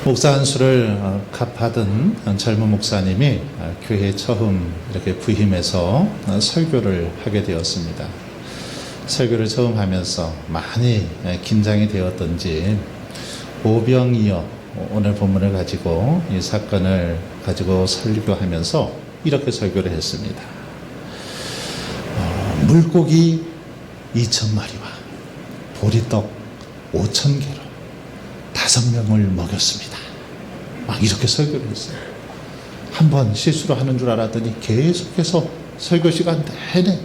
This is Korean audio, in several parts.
목사 안수를 갑하던 젊은 목사님이 교회에 처음 이렇게 부임해서 설교를 하게 되었습니다. 설교를 처음 하면서 많이 긴장이 되었던지 오병이어 오늘 본문을 가지고 이 사건을 가지고 설교하면서 이렇게 설교를 했습니다. 물고기 2,000마리와 보리떡 5,000개로 5명을 먹였습니다. 막 이렇게 설교를 했어요. 한번 실수로 하는 줄 알았더니 계속해서 설교 시간 내내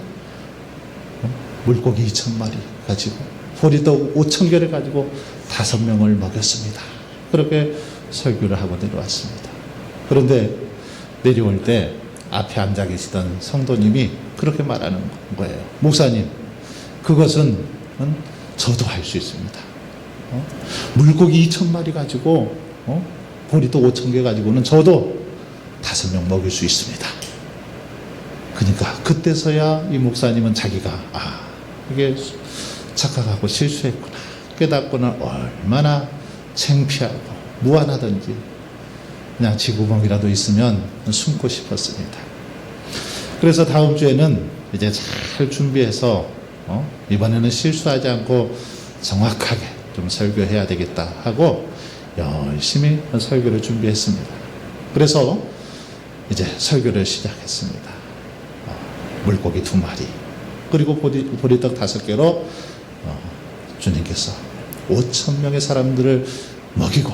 물고기 2,000마리 가지고 보리떡 5,000개를 가지고 5명을 먹였습니다. 그렇게 설교를 하고 내려왔습니다. 그런데 내려올 때 앞에 앉아 계시던 성도님이 그렇게 말하는 거예요. 목사님, 그것은 저도 할 수 있습니다. 물고기 2,000마리 가지고 보리떡 5,000개 가지고는 저도 5명 먹일 수 있습니다. 그러니까 그때서야 이 목사님은 자기가 이게 착각하고 실수했구나 깨닫고는 얼마나 창피하고 무안하던지 그냥 지구멍이라도 있으면 숨고 싶었습니다. 그래서 다음 주에는 이제 잘 준비해서 이번에는 실수하지 않고 정확하게 좀 설교해야 되겠다 하고 열심히 설교를 준비했습니다. 그래서 이제 설교를 시작했습니다. 물고기 2마리 그리고 보리떡 5개로 주님께서 5,000명의 사람들을 먹이고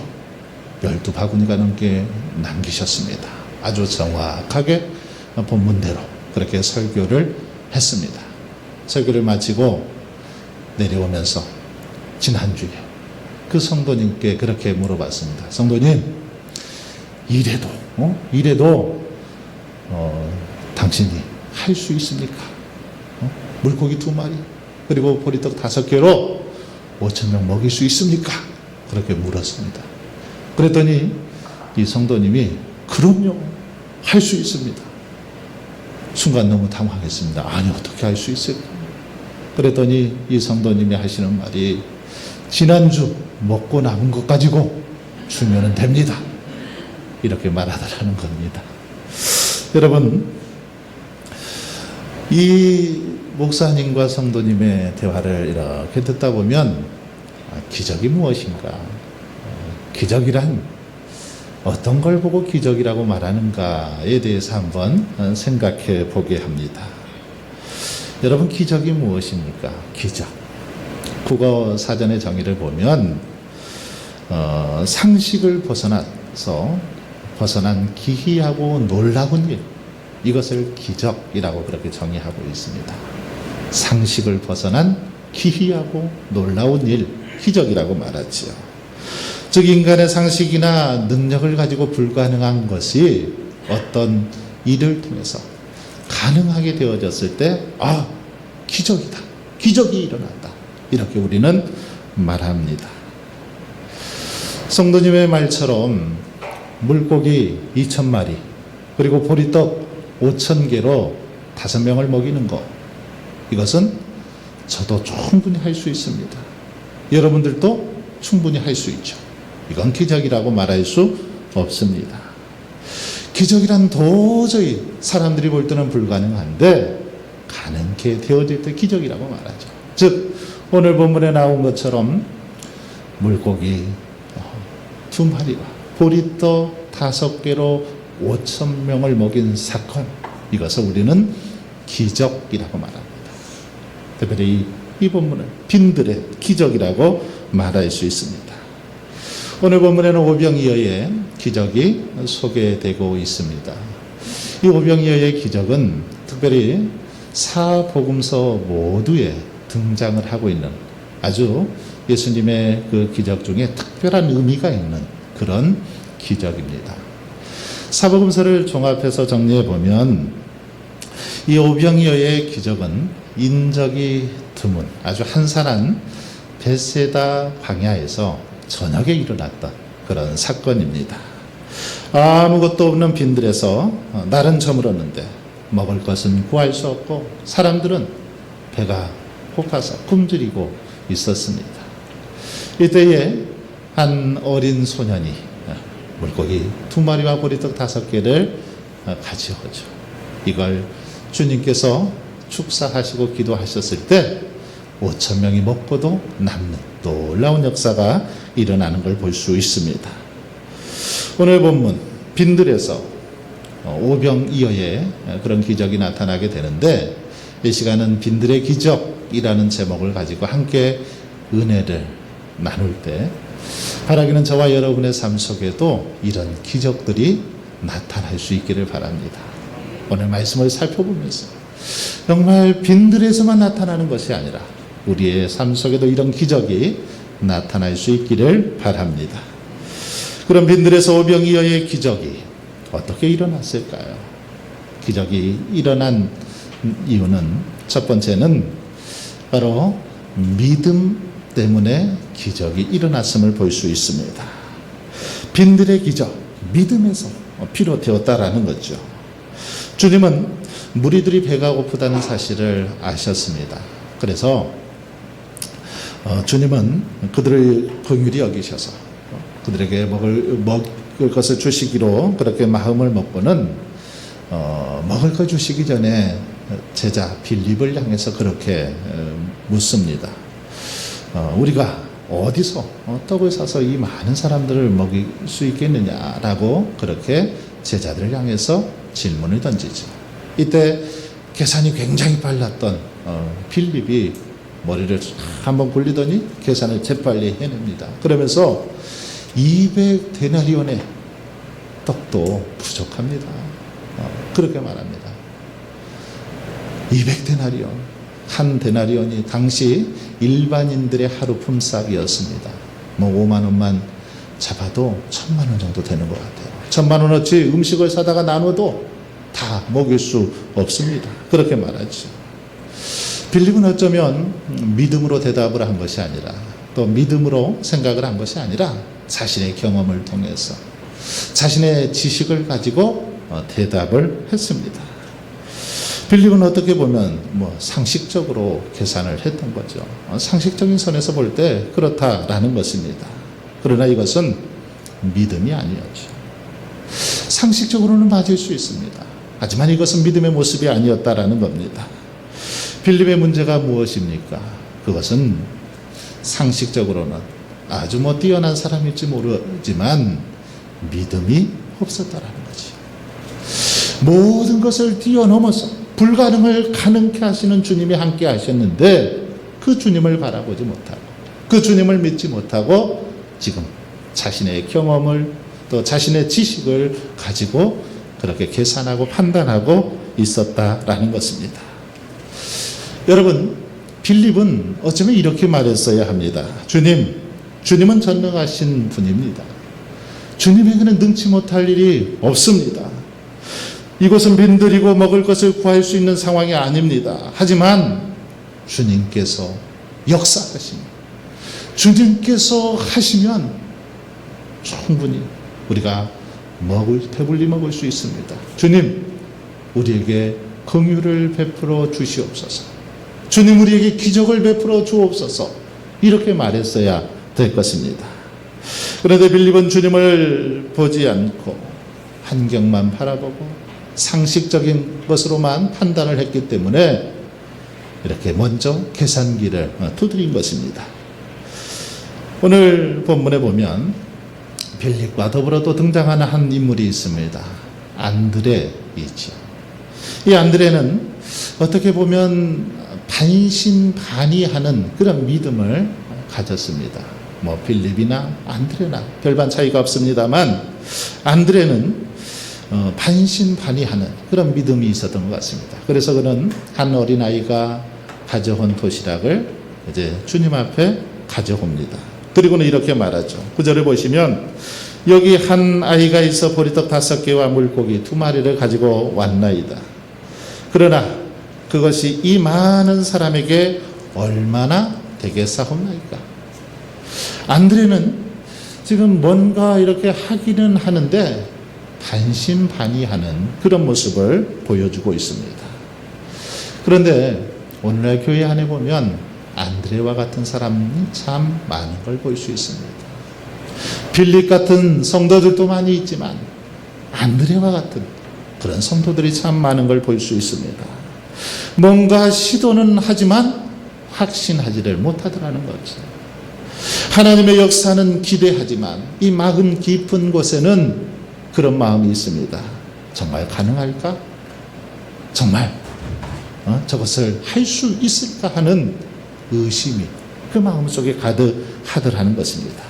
12바구니가 넘게 남기셨습니다. 아주 정확하게 본문대로 그렇게 설교를 했습니다. 설교를 마치고 내려오면서 지난주에 그 성도님께 그렇게 물어봤습니다. 성도님, 이래도 당신이 할 수 있습니까? 물고기 2마리 그리고 보리떡 5개로 5,000명 먹일 수 있습니까? 그렇게 물었습니다. 그랬더니 이 성도님이 그럼요, 할 수 있습니다. 순간 너무 당황했습니다. 아니, 어떻게 할 수 있을까? 그랬더니 이 성도님이 하시는 말이, 지난주 먹고 남은 것 가지고 주면 됩니다. 이렇게 말하더라는 겁니다. 여러분, 이 목사님과 성도님의 대화를 이렇게 듣다 보면 기적이 무엇인가? 기적이란 어떤 걸 보고 기적이라고 말하는가에 대해서 한번 생각해 보게 합니다. 여러분, 기적이 무엇입니까? 기적. 국어 사전의 정의를 보면 상식을 벗어난 기이하고 놀라운 일, 이것을 기적이라고 그렇게 정의하고 있습니다. 상식을 벗어난 기이하고 놀라운 일, 기적이라고 말하지요. 즉, 인간의 상식이나 능력을 가지고 불가능한 것이 어떤 일을 통해서 가능하게 되어졌을 때, 기적이다, 기적이 일어난다, 이렇게 우리는 말합니다. 성도님의 말처럼 물고기 2,000마리 그리고 보리떡 5,000개로 5명을 먹이는 것, 이것은 저도 충분히 할 수 있습니다. 여러분들도 충분히 할 수 있죠. 이건 기적이라고 말할 수 없습니다. 기적이란 도저히 사람들이 볼 때는 불가능한데 가능케 되어질 때 기적이라고 말하죠. 즉, 오늘 본문에 나온 것처럼 물고기 2마리와 보리떡 5개로 5,000명을 먹인 사건, 이것을 우리는 기적이라고 말합니다. 특별히 이 본문은 빈들의 기적이라고 말할 수 있습니다. 오늘 본문에는 오병이어의 기적이 소개되고 있습니다. 이 오병이어의 기적은 특별히 사복음서 모두에 등장을 하고 있는 아주 예수님의 그 기적 중에 특별한 의미가 있는 그런 기적입니다. 사복음서를 종합해서 정리해 보면 이 오병이어의 기적은 인적이 드문 아주 한산한 벳세다 광야에서 저녁에 일어났던 그런 사건입니다. 아무것도 없는 빈들에서 날은 저물었는데 먹을 것은 구할 수 없고 사람들은 배가 고파서 굶주리고 있었습니다. 이때에 한 어린 소년이 물고기 2마리와 보리떡 5개를 가져오죠. 이걸 주님께서 축사하시고 기도하셨을 때 5,000명이 먹고도 남는 놀라운 역사가 일어나는 걸 볼 수 있습니다. 오늘 본문 빈들에서 오병이어의 그런 기적이 나타나게 되는데, 이 시간은 빈들의 기적이라는 제목을 가지고 함께 은혜를 나눌 때 바라기는 저와 여러분의 삶 속에도 이런 기적들이 나타날 수 있기를 바랍니다. 오늘 말씀을 살펴보면서 정말 빈들에서만 나타나는 것이 아니라 우리의 삶 속에도 이런 기적이 나타날 수 있기를 바랍니다. 그럼 빈들에서 오병이어의 기적이 어떻게 일어났을까요? 기적이 일어난 이유는 첫 번째는 바로 믿음 때문에 기적이 일어났음을 볼 수 있습니다. 빈들의 기적, 믿음에서 비롯되었다라는 거죠. 주님은 무리들이 배가 고프다는 사실을 아셨습니다. 그래서 주님은 그들을 긍휼히 여기셔서 그들에게 먹을 것을 주시기로 그렇게 마음을 먹고는 먹을 것 주시기 전에 제자 빌립을 향해서 그렇게 묻습니다. 우리가 어디서 떡을 사서 이 많은 사람들을 먹일 수 있겠느냐라고 그렇게 제자들을 향해서 질문을 던지죠. 이때 계산이 굉장히 빨랐던 빌립이 머리를 한번 굴리더니 계산을 재빨리 해냅니다. 그러면서 200데나리온의 떡도 부족합니다. 그렇게 말합니다. 200데나리온. 한 데나리온이 당시 일반인들의 하루 품삯이었습니다. 5만 원만 잡아도 1,000만 원 정도 되는 것 같아요. 천만원어치 음식을 사다가 나눠도 다 먹일 수 없습니다. 그렇게 말하죠. 빌립은 어쩌면 믿음으로 대답을 한 것이 아니라 또 믿음으로 생각을 한 것이 아니라 자신의 경험을 통해서 자신의 지식을 가지고 대답을 했습니다. 빌립은 어떻게 보면 상식적으로 계산을 했던 거죠. 상식적인 선에서 볼 때 그렇다라는 것입니다. 그러나 이것은 믿음이 아니었죠. 상식적으로는 맞을 수 있습니다. 하지만 이것은 믿음의 모습이 아니었다라는 겁니다. 빌립의 문제가 무엇입니까? 그것은 상식적으로는 아주 뛰어난 사람일지 모르지만 믿음이 없었다라는 거지. 모든 것을 뛰어넘어서 불가능을 가능케 하시는 주님이 함께 하셨는데 그 주님을 바라보지 못하고 그 주님을 믿지 못하고 지금 자신의 경험을 또 자신의 지식을 가지고 그렇게 계산하고 판단하고 있었다라는 것입니다. 여러분, 빌립은 어쩌면 이렇게 말했어야 합니다. 주님은 전능하신 분입니다. 주님에게는 능치 못할 일이 없습니다. 이곳은 빈들이고 먹을 것을 구할 수 있는 상황이 아닙니다. 하지만 주님께서 역사하십니다. 주님께서 하시면 충분히 우리가 배불리 먹을 수 있습니다. 주님, 우리에게 긍휼을 베풀어 주시옵소서. 주님, 우리에게 기적을 베풀어 주옵소서. 이렇게 말했어야 될 것입니다. 그런데 빌립은 주님을 보지 않고 환경만 바라보고 상식적인 것으로만 판단을 했기 때문에 이렇게 먼저 계산기를 두드린 것입니다. 오늘 본문에 보면 빌립과 더불어 또 등장하는 한 인물이 있습니다. 안드레이죠. 이 안드레는 어떻게 보면 반신반의하는 그런 믿음을 가졌습니다. 빌립이나 안드레나 별반 차이가 없습니다만 안드레는 반신반의하는 그런 믿음이 있었던 것 같습니다. 그래서 그는 한 어린아이가 가져온 도시락을 이제 주님 앞에 가져옵니다. 그리고는 이렇게 말하죠. 9절을 보시면 여기 한 아이가 있어 보리떡 5개와 물고기 2마리를 가지고 왔나이다. 그러나 그것이 이 많은 사람에게 얼마나 되겠사옵나이까. 안드레는 지금 뭔가 이렇게 하기는 하는데 반신반의하는 그런 모습을 보여주고 있습니다. 그런데 오늘날 교회 안에 보면 안드레와 같은 사람이 참 많은 걸 볼 수 있습니다. 빌립 같은 성도들도 많이 있지만 안드레와 같은 그런 성도들이 참 많은 걸 볼 수 있습니다. 뭔가 시도는 하지만 확신하지를 못하더라는 거죠. 하나님의 역사는 기대하지만 이 마음 깊은 곳에는 그런 마음이 있습니다. 정말 가능할까? 정말 저것을 할 수 있을까 하는 의심이 그 마음속에 가득하더라는 것입니다.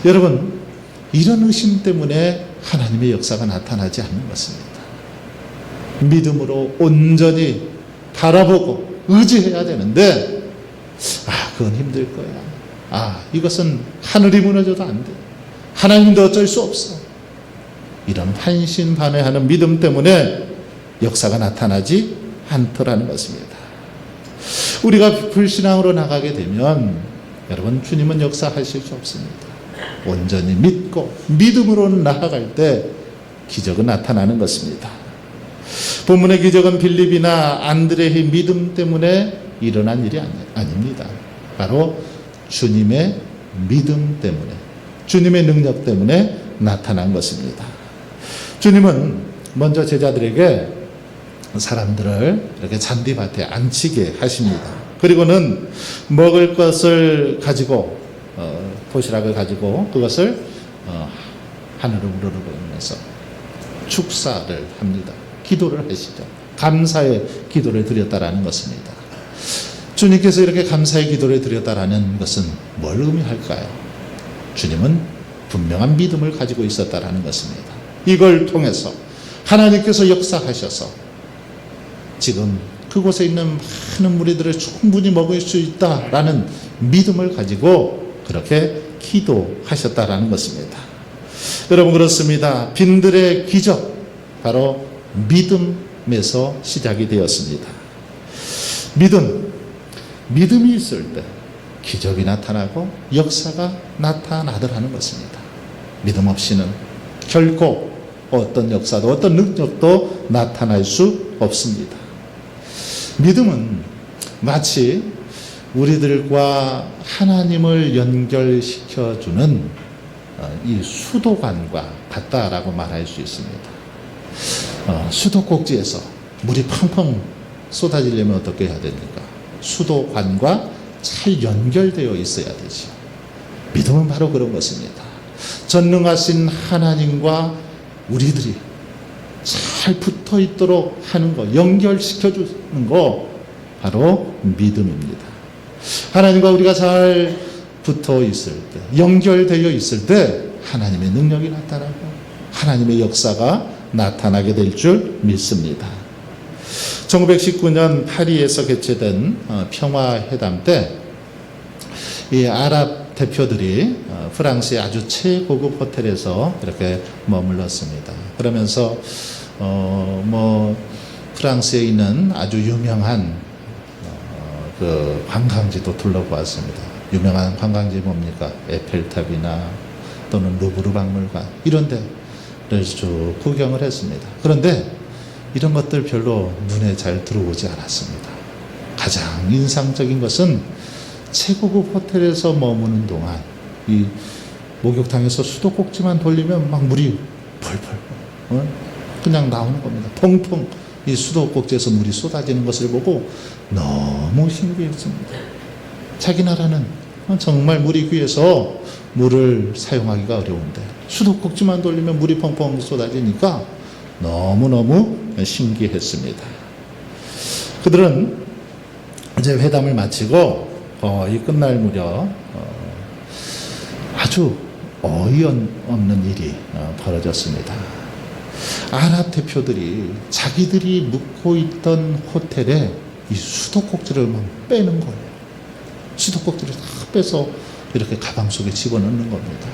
여러분, 이런 의심 때문에 하나님의 역사가 나타나지 않는 것입니다. 믿음으로 온전히 바라보고 의지해야 되는데 그건 힘들 거야. 이것은 하늘이 무너져도 안 돼. 하나님도 어쩔 수 없어. 이런 반신반의하는 믿음 때문에 역사가 나타나지 않더라는 것입니다. 우리가 불신앙으로 나가게 되면 여러분, 주님은 역사하실 수 없습니다. 온전히 믿고 믿음으로 나아갈 때 기적은 나타나는 것입니다. 본문의 기적은 빌립이나 안드레의 믿음 때문에 일어난 일이 아닙니다. 바로 주님의 믿음 때문에, 주님의 능력 때문에 나타난 것입니다. 주님은 먼저 제자들에게 사람들을 이렇게 잔디밭에 앉히게 하십니다. 그리고는 먹을 것을 가지고 도시락을 가지고 그것을 하늘을 우러러보면서 축사를 합니다. 기도를 하시죠. 감사의 기도를 드렸다라는 것입니다. 주님께서 이렇게 감사의 기도를 드렸다라는 것은 뭘 의미할까요? 주님은 분명한 믿음을 가지고 있었다라는 것입니다. 이걸 통해서 하나님께서 역사하셔서 지금 그곳에 있는 많은 무리들을 충분히 먹을 수 있다라는 믿음을 가지고 그렇게 기도하셨다라는 것입니다. 여러분, 그렇습니다. 빈들의 기적, 바로 믿음에서 시작이 되었습니다. 믿음이 있을 때 기적이 나타나고 역사가 나타나더라는 것입니다. 믿음 없이는 결코 어떤 역사도 어떤 능력도 나타날 수 없습니다. 믿음은 마치 우리들과 하나님을 연결시켜주는 이 수도관과 같다라고 말할 수 있습니다. 수도꼭지에서 물이 펑펑 쏟아지려면 어떻게 해야 됩니까? 수도관과 잘 연결되어 있어야 되죠. 믿음은 바로 그런 것입니다. 전능하신 하나님과 우리들이 잘 붙어 있도록 하는 거, 연결시켜 주는 거, 바로 믿음입니다. 하나님과 우리가 잘 붙어 있을 때, 연결되어 있을 때 하나님의 능력이 나타나고 하나님의 역사가 나타나게 될 줄 믿습니다. 1919년 파리에서 개최된 평화회담 때 이 아랍 대표들이 프랑스의 아주 최고급 호텔에서 이렇게 머물렀습니다. 그러면서 프랑스에 있는 아주 유명한 그 관광지도 둘러보았습니다. 유명한 관광지 뭡니까? 에펠탑이나 또는 루브르 박물관, 이런 데를 쭉 구경을 했습니다. 그런데 이런 것들 별로 눈에 잘 들어오지 않았습니다. 가장 인상적인 것은 최고급 호텔에서 머무는 동안 이 목욕탕에서 수도꼭지만 돌리면 막 물이 펄펄 그냥 나오는 겁니다. 통통 이 수도꼭지에서 물이 쏟아지는 것을 보고 너무 신기했습니다. 자기 나라는 정말 물이 귀해서 물을 사용하기가 어려운데 수도꼭지만 돌리면 물이 펑펑 쏟아지니까 너무너무 신기했습니다. 그들은 이제 회담을 마치고 거의 끝날 무렵 아주 어이없는 일이 벌어졌습니다. 아랍 대표들이 자기들이 묵고 있던 호텔에 이 수도꼭지를 막 빼는 거예요. 수도꼭지를 다 빼서 이렇게 가방 속에 집어넣는 겁니다.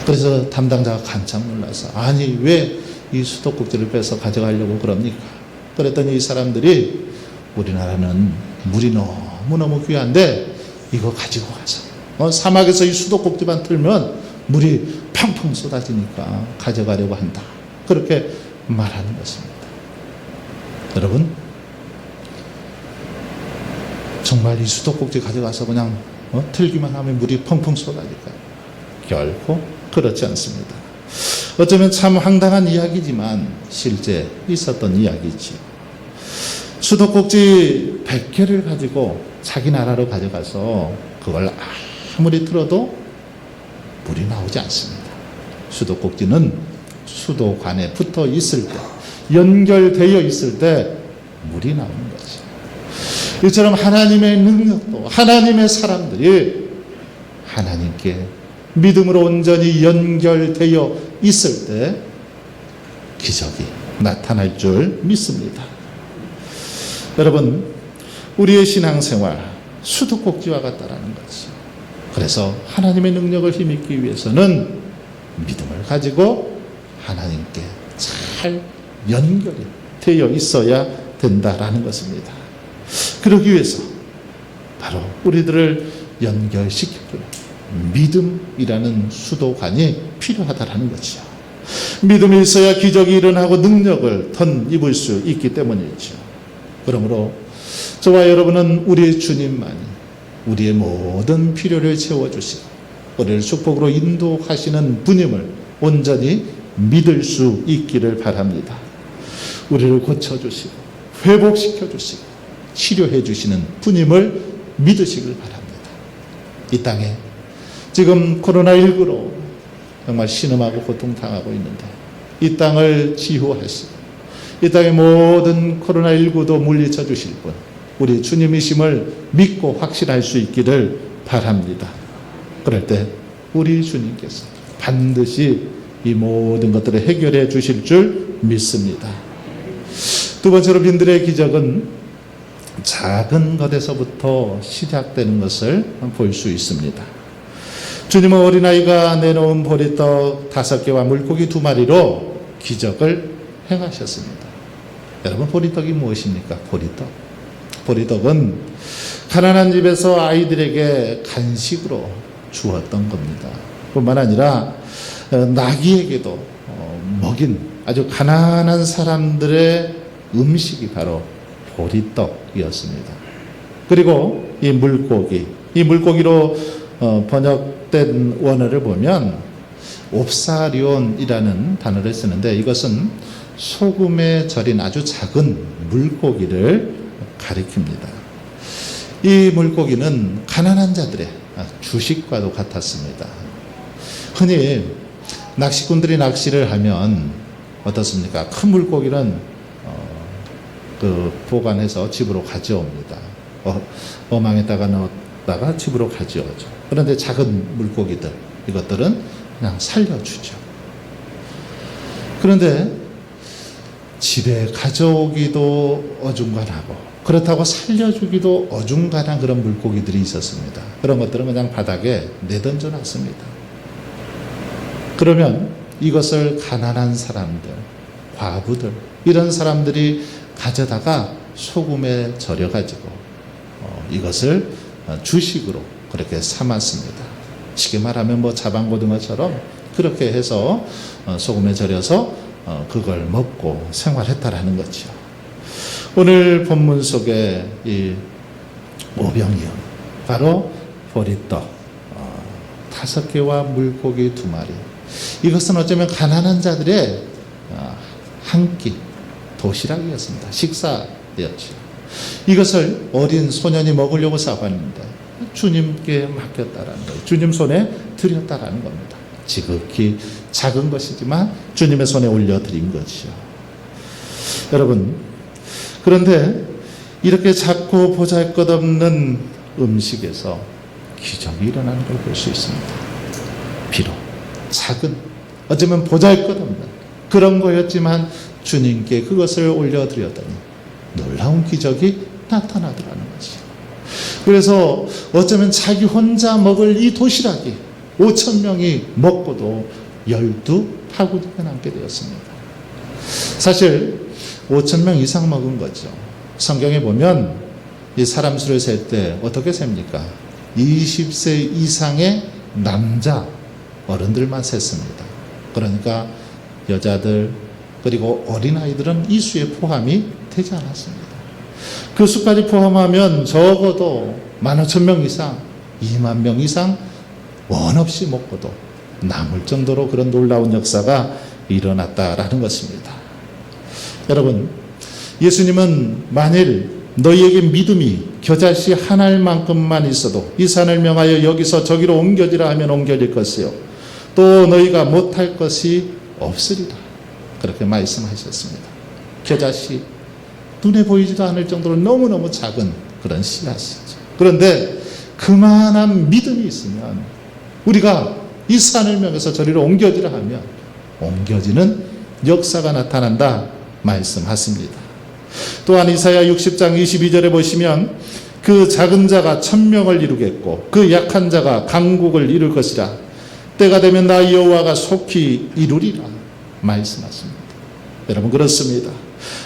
그래서 담당자가 깜짝 놀라서, 아니 왜 이 수도꼭지를 빼서 가져가려고 그럽니까? 그랬더니 이 사람들이, 우리나라는 물이 너무너무 귀한데 이거 가지고 가서 사막에서 이 수도꼭지만 틀면 물이 팡팡 쏟아지니까 가져가려고 한다, 그렇게 말하는 것입니다. 여러분, 정말 이 수도꼭지 가져가서 그냥 틀기만 하면 물이 펑펑 쏟아질까요? 결코 그렇지 않습니다. 어쩌면 참 황당한 이야기지만 실제 있었던 이야기지요. 수도꼭지 100개를 가지고 자기 나라로 가져가서 그걸 아무리 틀어도 물이 나오지 않습니다. 수도꼭지는 수도관에 붙어 있을 때, 연결되어 있을 때 물이 나오는 거죠. 이처럼 하나님의 능력도, 하나님의 사람들이 하나님께 믿음으로 온전히 연결되어 있을 때 기적이 나타날 줄 믿습니다. 여러분, 우리의 신앙생활 수도꼭지와 같다라는 거죠. 그래서 하나님의 능력을 힘입기 위해서는 믿음을 가지고 하나님께 잘 연결이 되어 있어야 된다라는 것입니다. 그러기 위해서 바로 우리들을 연결시켜주는 믿음이라는 수도관이 필요하다라는 거죠. 믿음이 있어야 기적이 일어나고 능력을 덧입을 수 있기 때문이죠. 그러므로 저와 여러분은 우리 주님만이 우리의 모든 필요를 채워주시고 우리를 축복으로 인도하시는 분임을 온전히 믿을 수 있기를 바랍니다. 우리를 고쳐주시고 회복시켜주시고 치료해주시는 분임을 믿으시길 바랍니다. 이 땅에 지금 코로나19로 정말 신음하고 고통당하고 있는데 이 땅을 치유하시고 이 땅의 모든 코로나19도 물리쳐 주실 분, 우리 주님이심을 믿고 확신할 수 있기를 바랍니다. 그럴 때 우리 주님께서 반드시 이 모든 것들을 해결해 주실 줄 믿습니다. 두 번째로 빈들의 기적은 작은 것에서부터 시작되는 것을 볼 수 있습니다. 주님은 어린아이가 내놓은 보리떡 5개와 물고기 2마리로 기적을 행하셨습니다. 여러분, 보리떡이 무엇입니까? 보리떡은 가난한 집에서 아이들에게 간식으로 주었던 겁니다. 뿐만 아니라 나귀에게도 먹인 아주 가난한 사람들의 음식이 바로 보리떡이었습니다. 그리고 이 물고기로 번역된 원어를 보면 옵사리온이라는 단어를 쓰는데, 이것은 소금에 절인 아주 작은 물고기를 가리킵니다. 이 물고기는 가난한 자들의 주식과도 같았습니다. 흔히 낚시꾼들이 낚시를 하면 어떻습니까? 큰 물고기는 보관해서 집으로 가져옵니다. 어망에다가 넣었다가 집으로 가져오죠. 그런데 작은 물고기들, 이것들은 그냥 살려주죠. 그런데 집에 가져오기도 어중간하고, 그렇다고 살려주기도 어중간한 그런 물고기들이 있었습니다. 그런 것들은 그냥 바닥에 내던져 놨습니다. 그러면 이것을 가난한 사람들, 과부들, 이런 사람들이 가져다가 소금에 절여가지고 이것을 주식으로 그렇게 삼았습니다. 쉽게 말하면 자방고등어처럼 그렇게 해서 소금에 절여서 그걸 먹고 생활했다라는 거죠. 오늘 본문 속에 이 오병이어, 바로 보리떡 5개와 물고기 2마리, 이것은 어쩌면 가난한 자들의 한 끼 도시락이었습니다. 식사였죠. 이것을 어린 소년이 먹으려고 싸봤는데 주님께 맡겼다라는 거예요. 주님 손에 드렸다라는 겁니다. 지극히 작은 것이지만 주님의 손에 올려드린 것이죠. 여러분, 그런데 이렇게 작고 보잘것없는 음식에서 기적이 일어나는 걸 볼 수 있습니다. 비록 작은, 어쩌면 보잘것없는 그런 거였지만 주님께 그것을 올려드렸더니 놀라운 기적이 나타나더라는 거죠. 그래서 어쩌면 자기 혼자 먹을 이 도시락이 5,000명이 먹고도 12파구니가 남게 되었습니다. 사실 5,000명 이상 먹은 거죠. 성경에 보면 이 사람 수를 셀 때 어떻게 셉니까? 20세 이상의 남자 어른들만 셌습니다. 그러니까 여자들 그리고 어린아이들은 이 수에 포함이 되지 않았습니다. 그 수까지 포함하면 적어도 15,000명 이상, 2만 명 이상 원 없이 먹고도 남을 정도로 그런 놀라운 역사가 일어났다라는 것입니다. 여러분, 예수님은 만일 너희에게 믿음이 겨자씨 한 알만큼만 있어도 이 산을 명하여 여기서 저기로 옮겨지라 하면 옮겨질 것이요, 또 너희가 못할 것이 없으리라, 그렇게 말씀하셨습니다. 겨자씨, 눈에 보이지도 않을 정도로 너무너무 작은 그런 씨앗이죠. 그런데 그만한 믿음이 있으면 우리가 이 산을 명해서 저리로 옮겨지라 하면 옮겨지는 역사가 나타난다 말씀하십니다. 또한 이사야 60장 22절에 보시면 그 작은 자가 1,000명을 이루겠고 그 약한 자가 강국을 이룰 것이라, 때가 되면 나 여호와가 속히 이루리라 말씀하십니다. 여러분, 그렇습니다.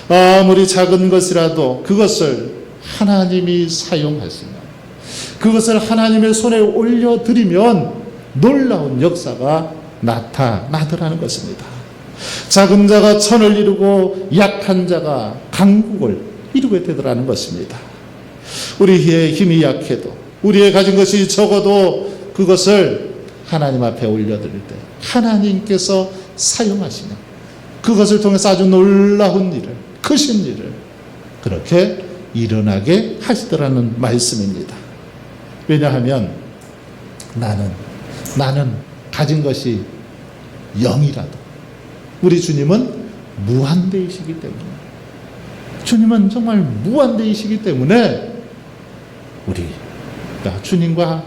아무리 작은 것이라도 그것을 하나님이 사용하시면, 그것을 하나님의 손에 올려드리면 놀라운 역사가 나타나더라는 것입니다. 작은 자가 천을 이루고 약한 자가 강국을 이루게 되더라는 것입니다. 우리의 힘이 약해도, 우리의 가진 것이 적어도 그것을 하나님 앞에 올려드릴 때 하나님께서 사용하시면 그것을 통해서 아주 놀라운 일을, 크신 일을 그렇게 일어나게 하시더라는 말씀입니다. 왜냐하면 나는 가진 것이 0이라도 우리 주님은 무한대이시기 때문에, 주님은 정말 무한대이시기 때문에 우리가 주님과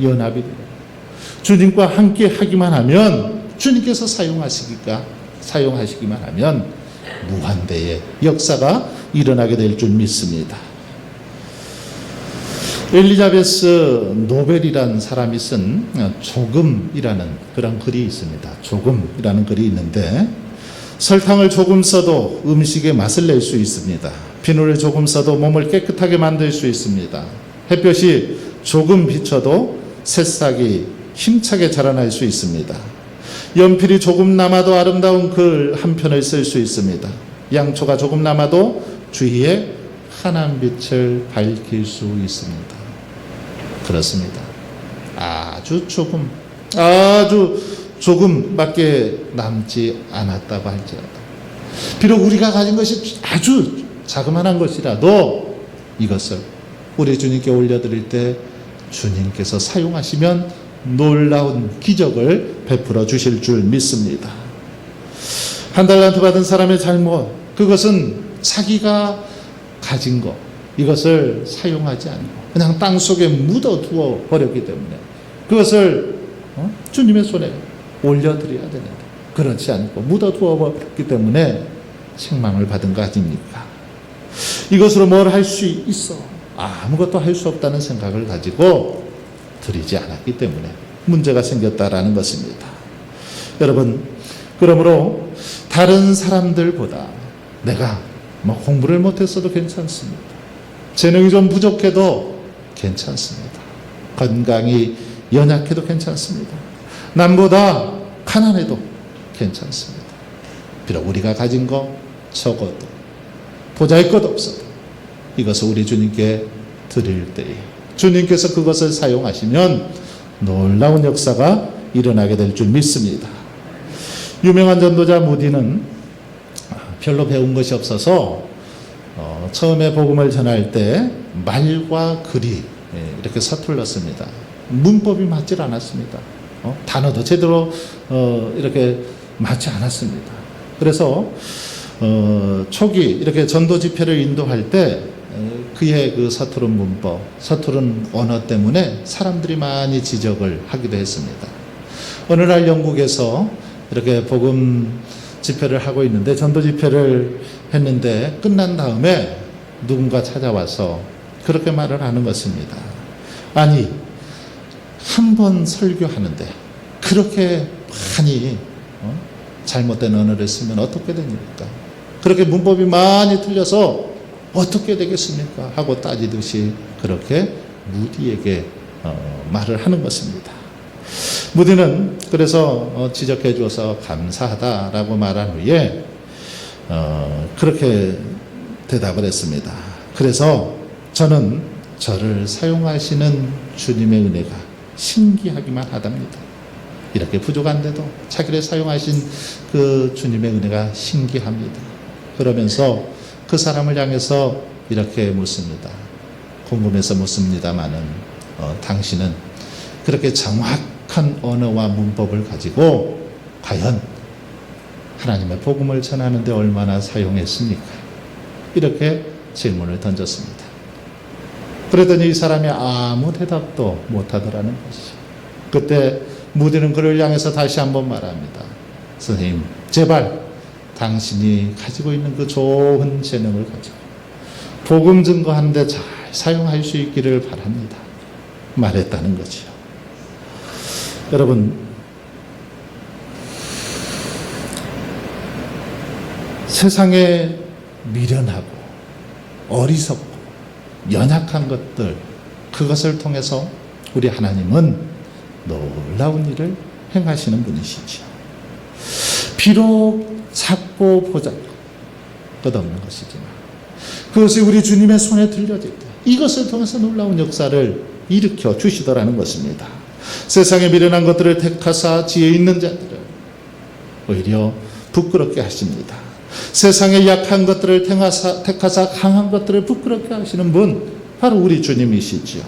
연합이 되고 주님과 함께 하기만 하면, 주님께서 사용하시기만 하면 무한대의 역사가 일어나게 될 줄 믿습니다. 엘리자베스 노벨이라는 사람이 쓴 조금이라는 그런 글이 있습니다. 조금이라는 글이 있는데, 설탕을 조금 써도 음식의 맛을 낼 수 있습니다. 비누를 조금 써도 몸을 깨끗하게 만들 수 있습니다. 햇볕이 조금 비쳐도 새싹이 힘차게 자라날 수 있습니다. 연필이 조금 남아도 아름다운 글 한 편을 쓸 수 있습니다. 양초가 조금 남아도 주위에 환한 빛을 밝힐 수 있습니다. 그렇습니다. 아주 조금밖에 남지 않았다고 할지라도, 비록 우리가 가진 것이 아주 자그마한 것이라도 이것을 우리 주님께 올려드릴 때 주님께서 사용하시면 놀라운 기적을 베풀어 주실 줄 믿습니다. 한 달란트 받은 사람의 잘못, 그것은 자기가 가진 것, 이것을 사용하지 않고 그냥 땅 속에 묻어두어 버렸기 때문에 그것을 주님의 손에 올려드려야 되는데, 그렇지 않고 묻어두어 버렸기 때문에 책망을 받은 거 아닙니까? 이것으로 뭘 할 수 있어? 아무것도 할 수 없다는 생각을 가지고 드리지 않았기 때문에 문제가 생겼다라는 것입니다. 여러분, 그러므로 다른 사람들보다 내가 공부를 못했어도 괜찮습니다. 재능이 좀 부족해도 괜찮습니다. 건강이 연약해도 괜찮습니다. 남보다 가난해도 괜찮습니다. 비록 우리가 가진 거 적어도, 보잘것 없어도 이것을 우리 주님께 드릴 때에 주님께서 그것을 사용하시면 놀라운 역사가 일어나게 될 줄 믿습니다. 유명한 전도자 무디는 별로 배운 것이 없어서 처음에 복음을 전할 때 말과 글이 이렇게 서툴렀습니다. 문법이 맞질 않았습니다. 단어도 제대로 이렇게 맞지 않았습니다. 그래서 초기 이렇게 전도 집회를 인도할 때 그의 그 서투른 문법, 서투른 언어 때문에 사람들이 많이 지적을 하기도 했습니다. 어느 날 영국에서 이렇게 복음 집회를 하고 있는데, 전도 집회를 했는데 끝난 다음에 누군가 찾아와서 그렇게 말을 하는 것입니다. 아니, 한 번 설교하는데 그렇게 많이 잘못된 언어를 쓰면 어떻게 됩니까? 그렇게 문법이 많이 틀려서 어떻게 되겠습니까? 하고 따지듯이 그렇게 무디에게 말을 하는 것입니다. 무디는 그래서 지적해 주어서 감사하다라고 말한 후에 그렇게 대답을 했습니다. 그래서 저는 저를 사용하시는 주님의 은혜가 신기하기만 하답니다. 이렇게 부족한데도 자기를 사용하신 그 주님의 은혜가 신기합니다. 그러면서 그 사람을 향해서 이렇게 묻습니다. 궁금해서 묻습니다마는 당신은 그렇게 정확한 언어와 문법을 가지고 과연 하나님의 복음을 전하는데 얼마나 사용했습니까? 이렇게 질문을 던졌습니다. 그랬더니 이 사람이 아무 대답도 못하더라는 것이죠. 그때 무디는 그를 향해서 다시 한번 말합니다. 선생님, 제발 당신이 가지고 있는 그 좋은 재능을 가지고 복음 증거하는데 잘 사용할 수 있기를 바랍니다. 말했다는 거죠. 여러분, 세상에 미련하고 어리석고 연약한 것들, 그것을 통해서 우리 하나님은 놀라운 일을 행하시는 분이시죠. 비록 작고 보잘것 없는 것이지만 그것이 우리 주님의 손에 들려질 때 이것을 통해서 놀라운 역사를 일으켜 주시더라는 것입니다. 세상에 미련한 것들을 택하사 지혜 있는 자들을 오히려 부끄럽게 하십니다. 세상에 약한 것들을 택하사 강한 것들을 부끄럽게 하시는 분, 바로 우리 주님이시지요.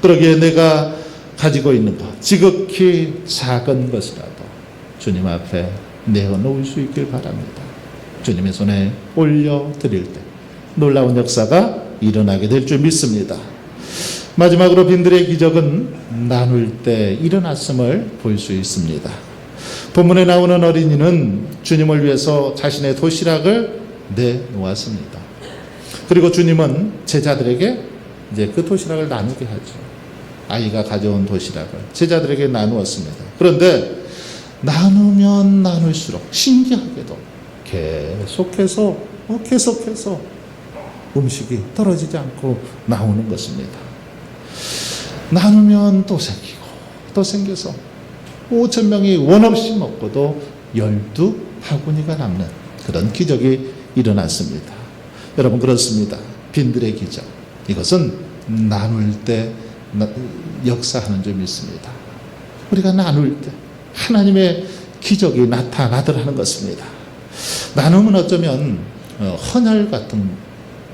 그러기에 내가 가지고 있는 것, 지극히 작은 것이라도 주님 앞에 내어놓을 수 있길 바랍니다. 주님의 손에 올려드릴 때 놀라운 역사가 일어나게 될 줄 믿습니다. 마지막으로 빈들의 기적은 나눌 때 일어났음을 볼 수 있습니다. 본문에 나오는 어린이는 주님을 위해서 자신의 도시락을 내놓았습니다. 그리고 주님은 제자들에게 이제 그 도시락을 나누게 하죠. 아이가 가져온 도시락을 제자들에게 나누었습니다. 그런데 나누면 나눌수록 신기하게도 계속해서 음식이 떨어지지 않고 나오는 것입니다. 나누면 또 생기고 또 생겨서 5,000명이 원없이 먹고도 12바구니가 남는 그런 기적이 일어났습니다. 여러분, 그렇습니다. 빈들의 기적, 이것은 나눌 때 역사하는 점이 있습니다. 우리가 나눌 때 하나님의 기적이 나타나더라는 것입니다. 나눔은 어쩌면 헌혈 같은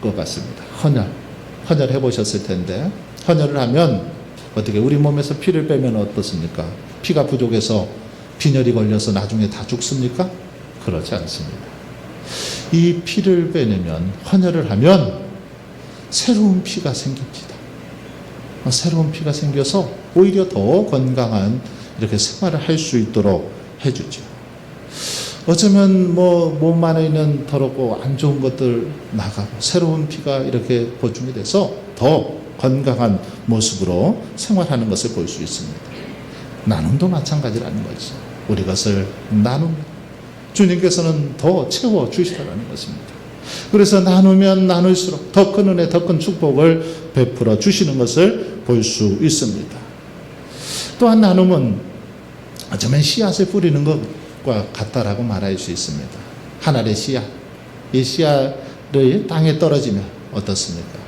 것 같습니다. 헌혈 해보셨을 텐데, 헌혈을 하면 어떻게 우리 몸에서 피를 빼면 어떻습니까? 피가 부족해서 빈혈이 걸려서 나중에 다 죽습니까? 그렇지 않습니다. 이 피를 빼내면, 헌혈을 하면 새로운 피가 생깁니다. 새로운 피가 생겨서 오히려 더 건강한 이렇게 생활을 할 수 있도록 해주죠. 어쩌면 몸 안에 있는 더럽고 안 좋은 것들 나가고 새로운 피가 이렇게 보충이 돼서 더 건강한 모습으로 생활하는 것을 볼 수 있습니다. 나눔도 마찬가지라는 거죠. 우리 것을 나누면 주님께서는 더 채워 주시라는 것입니다. 그래서 나누면 나눌수록 더 큰 은혜, 더 큰 축복을 베풀어 주시는 것을 볼 수 있습니다. 또한 나눔은 어쩌면 씨앗을 뿌리는 것과 같다라고 말할 수 있습니다. 한 알의 씨앗, 이 씨앗을 땅에 떨어지면 어떻습니까?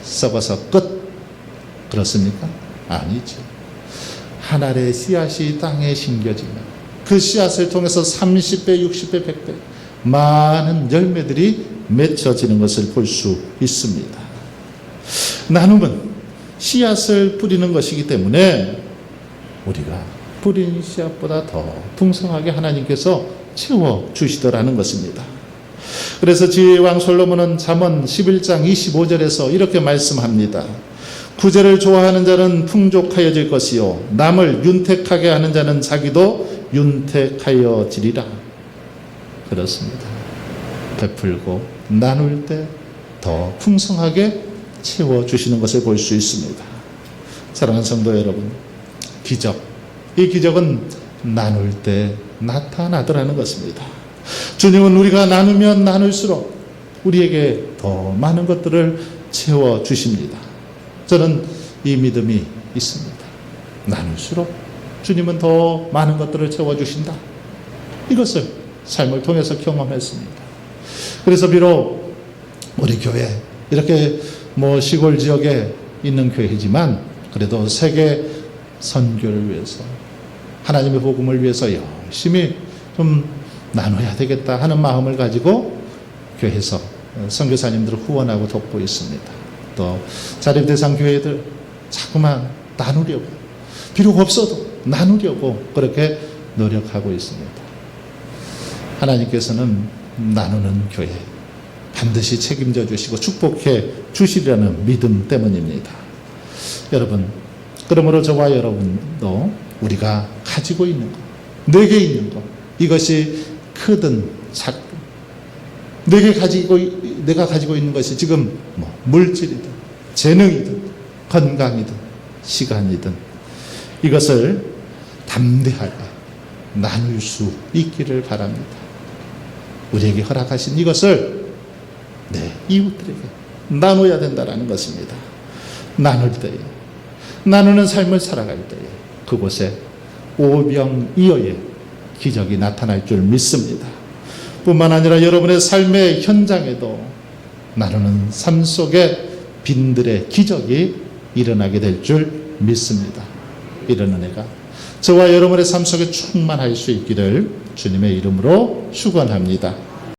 썩어서 끝. 그렇습니까? 아니죠. 한 알의 씨앗이 땅에 심겨지면 그 씨앗을 통해서 30배, 60배, 100배 많은 열매들이 맺혀지는 것을 볼 수 있습니다. 나눔은 씨앗을 뿌리는 것이기 때문에 우리가 뿌린 씨앗보다 더 풍성하게 하나님께서 채워주시더라는 것입니다. 그래서 지혜왕 솔로몬은 잠언 11장 25절에서 이렇게 말씀합니다. 구제를 좋아하는 자는 풍족하여질 것이요 남을 윤택하게 하는 자는 자기도 윤택하여지리라. 그렇습니다. 베풀고 나눌 때 더 풍성하게 채워주시는 것을 볼 수 있습니다. 사랑하는 성도 여러분, 기적, 이 기적은 나눌 때 나타나더라는 것입니다. 주님은 우리가 나누면 나눌수록 우리에게 더 많은 것들을 채워주십니다. 저는 이 믿음이 있습니다. 나눌수록 주님은 더 많은 것들을 채워주신다. 이것을 삶을 통해서 경험했습니다. 그래서 비록 우리 교회 이렇게 시골 지역에 있는 교회지만 그래도 세계 선교를 위해서 하나님의 복음을 위해서 열심히 좀 나눠야 되겠다 하는 마음을 가지고 교회에서 선교사님들을 후원하고 돕고 있습니다. 또 자립대상 교회들 자꾸만 나누려고, 비록 없어도 나누려고 그렇게 노력하고 있습니다. 하나님께서는 나누는 교회 반드시 책임져 주시고 축복해 주시리라는 믿음 때문입니다. 여러분, 그러므로 저와 여러분도 우리가 가지고 있는 것, 내게 있는 것, 이것이 크든 작든 내가 가지고 있는 것이 지금 물질이든 재능이든 건강이든 시간이든 이것을 담대하게 나눌 수 있기를 바랍니다. 우리에게 허락하신 이것을 내 이웃들에게 나눠야 된다는 것입니다. 나눌 때에, 나누는 삶을 살아갈 때에 그곳에 오병이어의 기적이 나타날 줄 믿습니다. 뿐만 아니라 여러분의 삶의 현장에도 나누는 삶 속에 빈들의 기적이 일어나게 될 줄 믿습니다. 이런 은혜가 저와 여러분의 삶 속에 충만할 수 있기를 주님의 이름으로 축원합니다.